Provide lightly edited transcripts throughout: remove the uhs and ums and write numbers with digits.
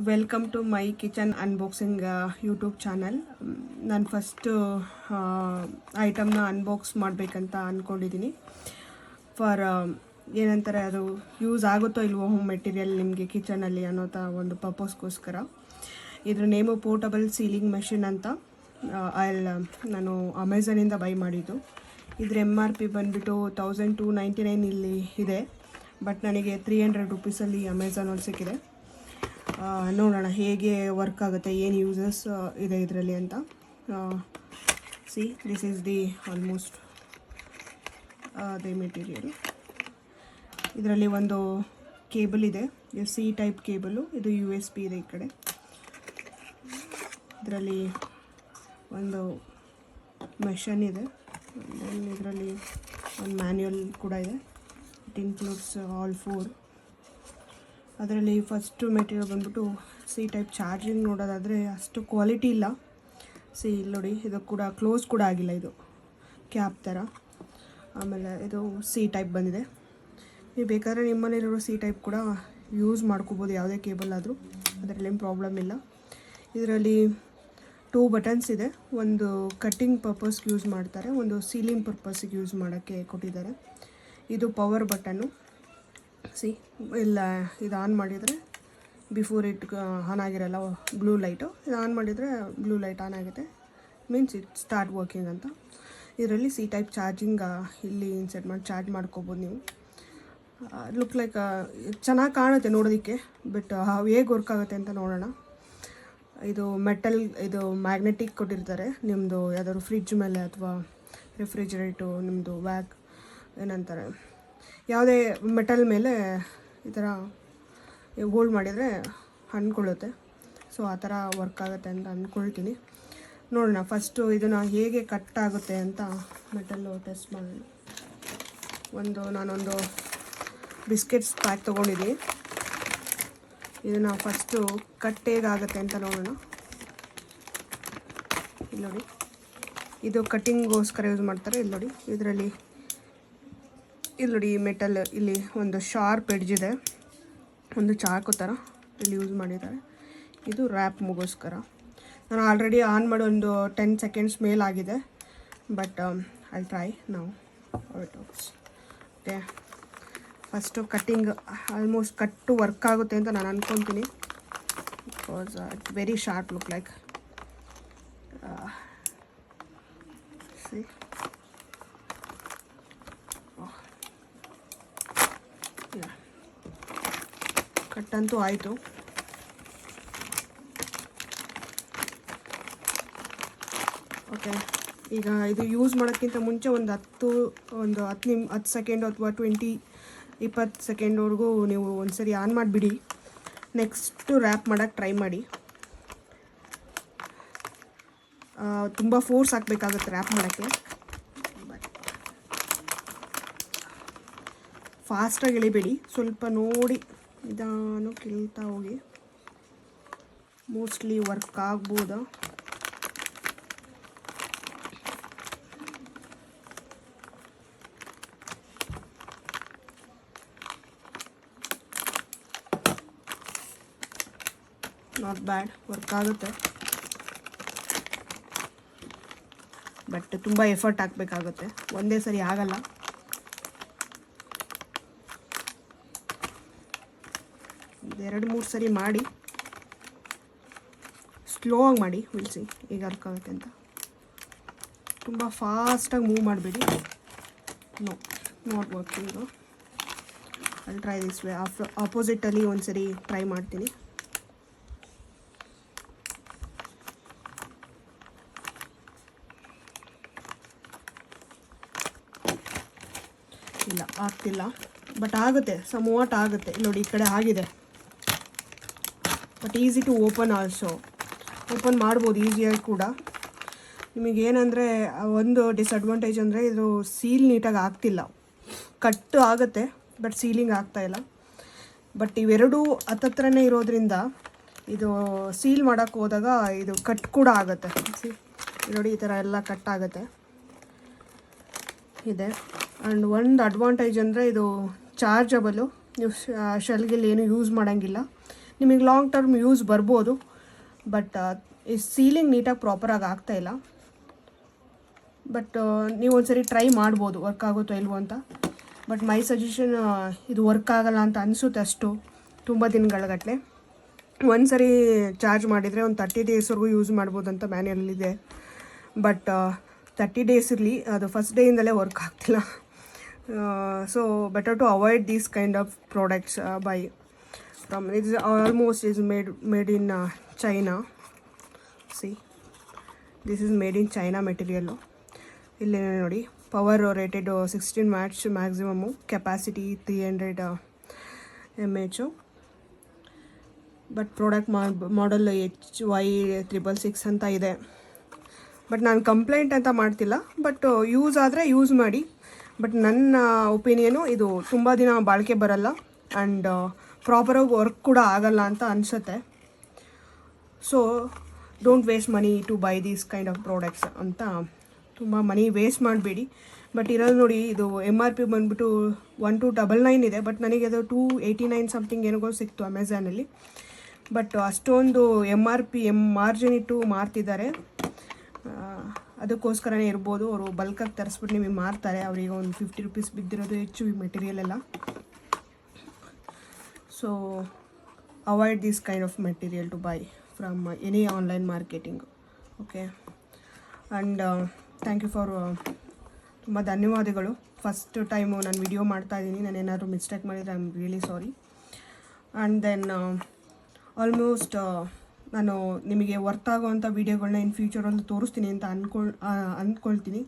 Welcome to my kitchen unboxing YouTube channel. ನಾನು first ಐಟಮ್ನ unbox ಮಾಡಬೇಕಂತ ಅಂದ್ಕೊಂಡಿದ್ದೀನಿ. ಫಾರ್ ಏನಂತಾರೆ, ಅದು ಯೂಸ್ ಆಗುತ್ತೋ ಇಲ್ವೋ ಹೋಮ್ ಮೆಟೀರಿಯಲ್ ನಿಮಗೆ ಕಿಚನಲ್ಲಿ ಅನ್ನೋ ಒಂದು ಪರ್ಪಸ್ಗೋಸ್ಕರ. ಇದ್ರ ನೇಮು ಪೋರ್ಟಬಲ್ ಸೀಲಿಂಗ್ ಮೆಷಿನ್ ಅಂತ. ನಾನು ಅಮೆಝಾನಿಂದ ಬೈ ಮಾಡಿದ್ದು. ಇದ್ರ MRP ಬಂದುಬಿಟ್ಟು 1299 ಇಲ್ಲಿ ಇದೆ, ಬಟ್ ನನಗೆ 300 ರುಪೀಸಲ್ಲಿ ಅಮೆಝಾನಲ್ಲಿ ಸಿಕ್ಕಿದೆ. ನೋಡೋಣ ಹೇಗೆ ವರ್ಕ್ ಆಗುತ್ತೆ, ಏನು ಯೂಸಸ್ ಇದೆ ಇದರಲ್ಲಿ ಅಂತ. This is the almost the material. ಇದರಲ್ಲಿ ಒಂದು ಕೇಬಲ್ ಇದೆ, C ಟೈಪ್ ಕೇಬಲು. ಇದು USB ಇದೆ ಈ ಕಡೆ. ಇದರಲ್ಲಿ ಒಂದು ಮೆಷನ್ ಇದೆ. ಇದರಲ್ಲಿ ಒಂದು ಮ್ಯಾನ್ಯುಯಲ್ ಕೂಡ ಇದೆ. It includes all 4. ಅದರಲ್ಲಿ ಫಸ್ಟು ಮೆಟೀರಿಯಲ್ ಬಂದ್ಬಿಟ್ಟು C ಟೈಪ್ ಚಾರ್ಜಿಂಗ್. ನೋಡೋದಾದರೆ ಅಷ್ಟು ಕ್ವಾಲಿಟಿ ಇಲ್ಲ. ಇಲ್ಲಿ ನೋಡಿ, ಇದು ಕೂಡ ಕ್ಲೋಸ್ ಕೂಡ ಆಗಿಲ್ಲ, ಇದು ಕ್ಯಾಪ್ ಥರ. ಆಮೇಲೆ ಇದು C ಟೈಪ್ ಬಂದಿದೆ. ನೀವು ಬೇಕಾದರೆ ನಿಮ್ಮನೇಲಿರೋ C ಟೈಪ್ ಕೂಡ ಯೂಸ್ ಮಾಡ್ಕೋಬೋದು, ಯಾವುದೇ ಕೇಬಲ್ ಆದರೂ, ಅದರಲ್ಲಿ ಏನು ಪ್ರಾಬ್ಲಮ್ ಇಲ್ಲ. ಇದರಲ್ಲಿ 2 ಬಟನ್ಸ್ ಇದೆ. ಒಂದು ಕಟ್ಟಿಂಗ್ ಪರ್ಪಸ್ಗೆ ಯೂಸ್ ಮಾಡ್ತಾರೆ, ಒಂದು ಸೀಲಿಂಗ್ ಪರ್ಪಸ್ಸಿಗೆ ಯೂಸ್ ಮಾಡೋಕ್ಕೆ ಕೊಟ್ಟಿದ್ದಾರೆ. ಇದು ಪವರ್ ಬಟನ್ನು. ಇಲ್ಲ, ಇದು ಆನ್ ಮಾಡಿದರೆ ಬಿಫೋರ್ ಇಟ್ ಆನ್ ಆಗಿರಲ್ಲ ಬ್ಲೂ ಲೈಟು. ಇದು ಆನ್ ಮಾಡಿದರೆ ಬ್ಲೂ ಲೈಟ್ ಆನ್ ಆಗುತ್ತೆ, ಮೀನ್ಸ್ ಇಟ್ ಸ್ಟಾರ್ಟ್ ವರ್ಕಿಂಗ್ ಅಂತ. ಇದರಲ್ಲಿ C ಟೈಪ್ ಚಾರ್ಜಿಂಗ್ ಇಲ್ಲಿ ಇನ್ಸೆಟ್ ಮಾಡಿ ಚಾರ್ಜ್ ಮಾಡ್ಕೋಬೋದು ನೀವು. ಲುಕ್ ಲೈಕ್ ಚೆನ್ನಾಗಿ ಕಾಣುತ್ತೆ ನೋಡೋದಕ್ಕೆ, ಬಟ್ ಹೇಗೆ ವರ್ಕ್ ಆಗುತ್ತೆ ಅಂತ ನೋಡೋಣ. ಇದು ಮೆಟಲ್, ಇದು ಮ್ಯಾಗ್ನೆಟಿಕ್ ಕೊಟ್ಟಿರ್ತಾರೆ. ನಿಮ್ಮದು ಯಾವ್ದಾದ್ರು ಫ್ರಿಡ್ಜ್ ಮೇಲೆ ಅಥವಾ ರೆಫ್ರಿಜರೇಟು, ನಿಮ್ಮದು ಏನಂತಾರೆ, ಯಾವುದೇ ಮೆಟಲ್ ಮೇಲೆ ಈ ಥರ ಹೋಲ್ಡ್ ಮಾಡಿದರೆ ಅಂದ್ಕೊಳ್ಳುತ್ತೆ. ಸೊ ಆ ಥರ ವರ್ಕ್ ಆಗುತ್ತೆ ಅಂತ ಅಂದ್ಕೊಳ್ತೀನಿ. ನೋಡೋಣ ಫಸ್ಟು ಇದನ್ನು ಹೇಗೆ ಕಟ್ ಆಗುತ್ತೆ ಅಂತ ಮೆಟಲ್ಲು ಟೆಸ್ಟ್ ಮಾಡೋಣ. ನಾನೊಂದು ಬಿಸ್ಕೆಟ್ಸ್ ಪ್ಯಾಕ್ ತೊಗೊಂಡಿದ್ದೀನಿ. ಇದನ್ನು ಫಸ್ಟು ಕಟ್ ಹೇಗಾಗುತ್ತೆ ಅಂತ ನೋಡೋಣ. ಇಲ್ಲಿ ನೋಡಿ, ಇದು ಕಟ್ಟಿಂಗ್ಗೋಸ್ಕರ ಯೂಸ್ ಮಾಡ್ತಾರೆ. ಇಲ್ಲಿ ನೋಡಿ, ಇಲ್ಲಿ ನೋಡಿ ಮೆಟಲ್, ಇಲ್ಲಿ ಒಂದು ಶಾರ್ಪ್ ಎಡ್ಜ್ ಇದೆ, ಒಂದು ಚಾಕು ಥರ ಇಲ್ಲಿ ಯೂಸ್ ಮಾಡಿದ್ದಾರೆ. ಇದು ರ್ಯಾಪ್ ಮುಗೋಸ್ಕರ. ನಾನು ಆಲ್ರೆಡಿ ಆನ್ ಮಾಡಿ ಒಂದು 10 ಸೆಕೆಂಡ್ಸ್ ಮೇಲಾಗಿದೆ, ಬಟ್ ಐ ಟ್ರೈ ನಾವು. Okay, first cutting almost cut work ಆಗುತ್ತೆ ಅಂತ ನಾನು ಅಂದ್ಕೊತೀನಿ. Because it's very sharp look like. ಕಟ್ಟಂತೂ ಆಯಿತು. ಓಕೆ, ಈಗ ಇದು ಯೂಸ್ ಮಾಡೋಕ್ಕಿಂತ ಮುಂಚೆ ಒಂದು 10 ಸೆಕೆಂಡು ಅಥವಾ 20 ಸೆಕೆಂಡ್ವರೆಗೂ ನೀವು ಒಂದ್ಸರಿ ಆನ್ ಮಾಡಿಬಿಡಿ. ನೆಕ್ಸ್ಟು ರ್ಯಾಪ್ ಮಾಡೋಕ್ಕೆ ಟ್ರೈ ಮಾಡಿ. ತುಂಬ ಫೋರ್ಸ್ ಹಾಕಬೇಕಾಗುತ್ತೆ ರ್ಯಾಪ್ ಮಾಡೋಕ್ಕೆ. ಫಾಸ್ಟಾಗಿ ಎಳಿಬೇಡಿ, ಸ್ವಲ್ಪ ನೋಡಿ ನಿಧಾನ ಕೇಳ್ತಾ ಹೋಗಿ. ಮೋಸ್ಟ್ಲಿ ವರ್ಕ್ ಆಗ್ಬೋದಾ? ನಾಟ್ ಬ್ಯಾಡ್, ವರ್ಕ್ ಆಗುತ್ತೆ, ಬಟ್ ತುಂಬ ಎಫರ್ಟ್ ಹಾಕಬೇಕಾಗುತ್ತೆ, ಒಂದೇ ಸರಿ ಆಗಲ್ಲ. ಎರಡು ಮೂರು ಸರಿ ಮಾಡಿ, ಸ್ಲೋ ಆಗಿ ಮಾಡಿ, ವಿಲ್ಸಿ ಈಗ ವರ್ಕ್ ಆಗುತ್ತೆ ಅಂತ. ತುಂಬ ಫಾಸ್ಟಾಗಿ ಮೂವ್ ಮಾಡಬೇಡಿ. Not working. ಅಲ್ಲಿ ಟ್ರೈ ದಿಸ್ ವೇ. ಆಪೋಸಿಟಲ್ಲಿ ಒಂದು ಸರಿ ಟ್ರೈ ಮಾಡ್ತೀನಿ. ಇಲ್ಲ, ಆಗ್ತಿಲ್ಲ, ಬಟ್ ಆಗುತ್ತೆ, ಸಮವಾಟ್ ಆಗುತ್ತೆ. ನೋಡಿ, ಈ ಕಡೆ ಆಗಿದೆ, but easy to open also. Open ಮಾಡ್ಬೋದು ಈಸಿಯಾಗಿ ಕೂಡ. ನಿಮಗೇನೆಂದರೆ ಒಂದು ಡಿಸಡ್ವಾಂಟೇಜ್ ಅಂದರೆ ಇದು ಸೀಲ್ ನೀಟಾಗಿ ಆಗ್ತಿಲ್ಲ. ಕಟ್ಟು ಆಗುತ್ತೆ, ಬಟ್ ಸೀಲಿಂಗ್ ಆಗ್ತಾಯಿಲ್ಲ. ಬಟ್ ಇವೆರಡೂ ಹತ್ತತ್ರನೇ ಇರೋದ್ರಿಂದ ಇದು ಸೀಲ್ ಮಾಡೋಕ್ಕೆ ಹೋದಾಗ ಇದು ಕಟ್ ಕೂಡ ಆಗುತ್ತೆ. ನೋಡಿ, ಈ ಥರ ಎಲ್ಲ ಕಟ್ ಆಗುತ್ತೆ ಇದೆ. ಆ್ಯಂಡ್ ಒಂದು ಅಡ್ವಾಂಟೇಜ್ ಅಂದರೆ ಇದು ಚಾರ್ಜಬಲು. ನೀವು ಶೆಲ್ಗೆಲ್ಲಿ ಏನು ಯೂಸ್ ಮಾಡೋಂಗಿಲ್ಲ. ನಿಮಗೆ ಲಾಂಗ್ ಟರ್ಮ್ ಯೂಸ್ ಬರ್ಬೋದು. ಬಟ್ ಈ ಸೀಲಿಂಗ್ ನೀಟಾಗಿ ಪ್ರಾಪರಾಗಿ ಆಗ್ತಾಯಿಲ್ಲ. ಬಟ್ ನೀವು ಒಂದ್ಸರಿ ಟ್ರೈ ಮಾಡ್ಬೋದು ವರ್ಕ್ ಆಗುತ್ತೋ ಇಲ್ವೋ ಅಂತ. ಬಟ್ ಮೈ ಸಜೆಷನ್ ಇದು ವರ್ಕ್ ಆಗಲ್ಲ ಅಂತ ಅನಿಸುತ್ತೆ ಅಷ್ಟು ತುಂಬ ದಿನಗಳಗಟ್ಟಲೆ. ಒಂದು ಸರಿ ಚಾರ್ಜ್ ಮಾಡಿದರೆ ಒಂದು 30 ಡೇಸ್ವರೆಗೂ ಯೂಸ್ ಮಾಡ್ಬೋದು ಅಂತ ಮ್ಯಾನ್ಯಲ್ಲಿದೆ. ಬಟ್ 30 ಡೇಸ್ ಇರಲಿ, ಅದು ಫಸ್ಟ್ ಡೇಯಿಂದಲೇ ವರ್ಕ್ ಆಗ್ತಿಲ್ಲ. So better to avoid these kind of products buy from it is almost is made in China. See this is made in China material. ಇಲ್ಲಿ ನೋಡಿ, power rated 16 watts maximum, capacity 300 mAh. But product model HY666 ಅಂತ ಇದೆ. But ನಾನು complaint ಅಂತ ಮಾಡ್ತಿಲ್ಲ, but use ಆದರೆ use ಮಾಡಿ. But ನನ್ನ ಒಪಿನಿಯನು ಇದು ತುಂಬ ದಿನ ಬಾಳಿಕೆ ಬರಲ್ಲ ಆ್ಯಂಡ್ ಪ್ರಾಪರಾಗಿ ವರ್ಕ್ ಕೂಡ ಆಗಲ್ಲ ಅಂತ ಅನಿಸುತ್ತೆ. So don't waste money to buy these kind of products ಅಂತ. ತುಂಬ ಮನಿ ವೇಸ್ಟ್ ಮಾಡಬೇಡಿ. ಬಟ್ ಇರೋದು ನೋಡಿ, ಇದು MRP ಬಂದುಬಿಟ್ಟು 1299 ಇದೆ. ಬಟ್ ನನಗೆ ಅದು 289 ಸಮಥಿಂಗ್ ಏನೋ ಸಿಕ್ತು ಅಮೆಝಾನಲ್ಲಿ. ಬಟ್ ಅಷ್ಟೊಂದು MRP ಮಾರ್ಜಿನ್ ಇಟ್ಟು ಮಾರ್ತಿದ್ದಾರೆ. ಅದಕ್ಕೋಸ್ಕರನೇ ಇರ್ಬೋದು, ಅವರು ಬಲ್ಕಾಗಿ ತರಿಸ್ಬಿಟ್ಟು ನಿಮಗೆ ಮಾರ್ತಾರೆ. ಅವರಿಗೆ ಒಂದು 50 ರೂಪೀಸ್ ಬಿದ್ದಿರೋದು ಹೆಚ್ಚು ಈ ಮೆಟೀರಿಯಲ್ ಎಲ್ಲ. So avoid this kind of material to buy from any online marketing. Okay, and thank you for ತುಂಬ ಧನ್ಯವಾದಗಳು. ಫಸ್ಟ್ ಟೈಮು ನಾನು ವಿಡಿಯೋ ಮಾಡ್ತಾಯಿದ್ದೀನಿ. ನಾನು ಏನಾದರೂ ಮಿಸ್ಟೇಕ್ ಮಾಡಿದರೆ I am really sorry. And then almost ನಾನು ನಿಮಗೆ ವರ್ತ್ ಆಗೋವಂಥ ವೀಡಿಯೋಗಳನ್ನ ಇನ್ ಫ್ಯೂಚರಲ್ಲಿ ತೋರಿಸ್ತೀನಿ ಅಂತ ಅಂದ್ಕೊಳ್ತೀನಿ.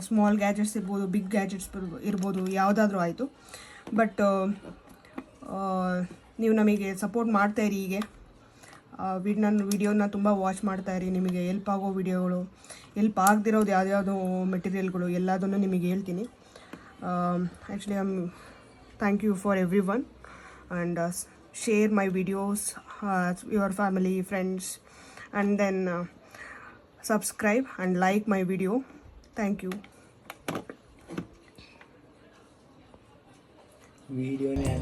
ಸ್ಮಾಲ್ ಗ್ಯಾಜೆಟ್ಸ್ ಇರ್ಬೋದು, ಬಿಗ್ ಗ್ಯಾಜೆಟ್ಸ್ ಇರ್ಬೋದು, ಯಾವುದಾದ್ರೂ ಆಯಿತು. ಬಟ್ ನೀವು ನಮಗೆ ಸಪೋರ್ಟ್ ಮಾಡ್ತಾಯಿರಿ. ಹೀಗೆ ನನ್ನ ವೀಡಿಯೋನ ತುಂಬ ವಾಚ್ ಮಾಡ್ತಾಯಿರಿ. ನಿಮಗೆ ಎಲ್ಪ್ ಆಗೋ ವೀಡಿಯೋಗಳು, ಎಲ್ಪ್ ಆಗದಿರೋದು ಯಾವುದ್ಯಾವುದೋ ಮೆಟೀರಿಯಲ್ಗಳು ಎಲ್ಲದನ್ನು ನಿಮಗೆ ಹೇಳ್ತೀನಿ. Actually thank you for everyone and share my videos, your family, friends, and then subscribe and like my video. Thank you. Video ne